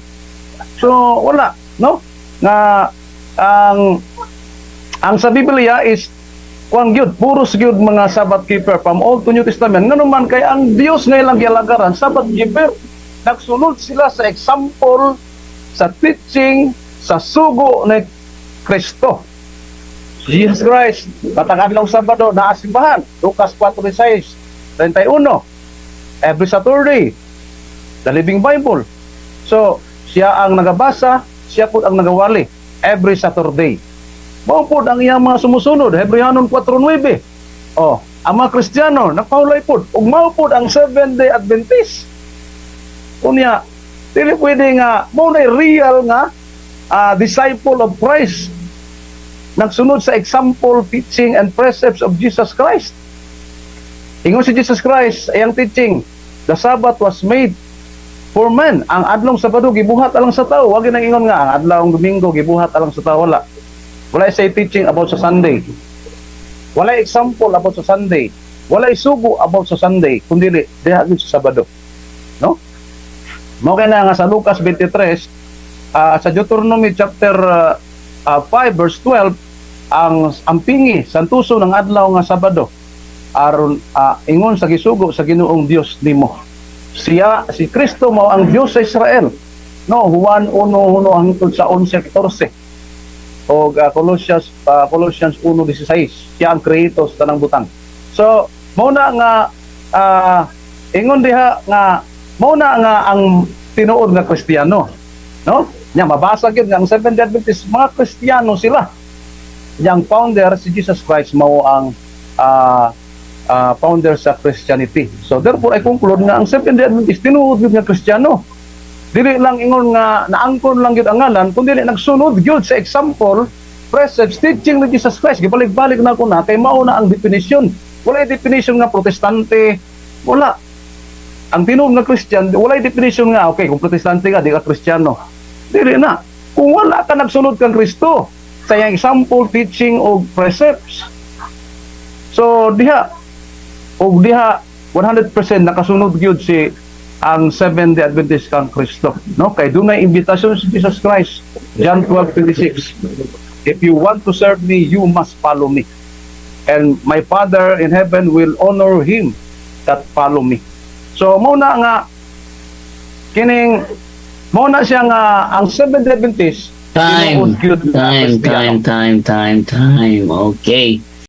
So wala, no? Nga ang sa Biblia is kuang gyud puros gyud mga Sabbath keeper from Old to New Testament. Ngano man kay ang Dios nga ilang gialagaran Sabbath keeper. Nagsunod sila sa example, sa teaching, sa sugo ni Kristo. Jesus Christ, matag adlong Sabado naa simbahan. Lucas 4:6, 31. Every Saturday, the Living Bible. So, siya ang nagabasa, siya po ang nagawali every Saturday. Mao po ang iyang mga sumusunod, Hebreyanon 4:9. Oh, ang mga Kristiyano nagpahulay po ug mao po ang Seventh-day Adventist. Unya, dili pwede nga mo na real nga disciple of Christ. Nagsunod sa example, teaching, and precepts of Jesus Christ. Ingon si Jesus Christ, ayang teaching, the Sabbath was made for man. Ang adlong Sabado gibuhat alang sa tao. Wag nang ingon nga ang adlong Domingo gibuhat alang sa tao. Wala say teaching about sa Sunday. Wala example about sa Sunday. Wala sugo about sa Sunday, kundi diha gyud sa Sabado. No? Mao kay na nga sa Lucas 23, sa Deuteronomy chapter 5 verse 12, ang pingi sa tuso ng adlaw nga Sabado aron ingon sa gisugo sa Ginoong Dios nimo. Si Kristo mao ang Dios sa Israel. No, Juan 1:1 hangtod sa 11:14. O Colossians 1:16. Siya ang creator sa tanang butang. So, mao na nga ingon diha nga mao na nga ang tinuod nga Kristiyano. No? Nya mabasa gyud nga ang Seventh-day Adventist mga Kristiyano sila. Yang founder si Jesus Christ mao ang founder sa Christianity. So therefore I conclude nga ang Seventh-day Adventist tinuod gyud nga Kristiyano. Dili lang ingon nga naangkon lang gyud ang ngalan, kundi nagsunod gyud sa example, precepts, teaching ni Jesus Christ. Gibalik-balik na ko na kay mao na ang definition. Wala definition nga protestante, wala. Ang tinuod nga Christian, wala definition nga okay kung protestante ka di ka Kristiyano. Dili na. Kung wala ka nagsunod kang Kristo sa iyang example, teaching o precepts. So diha 100% nakasunod gyud si ang Seventh-day Adventist kang Kristo, no? Kay dunay imbitasyon si Jesus Christ, John 12:26. If you want to serve me, you must follow me. And my Father in heaven will honor him that follow me. So muna nga kining muna siya nga ang Seventh-day Adventist Time. tinuod gyud nga Kristiyano. Time. Okay.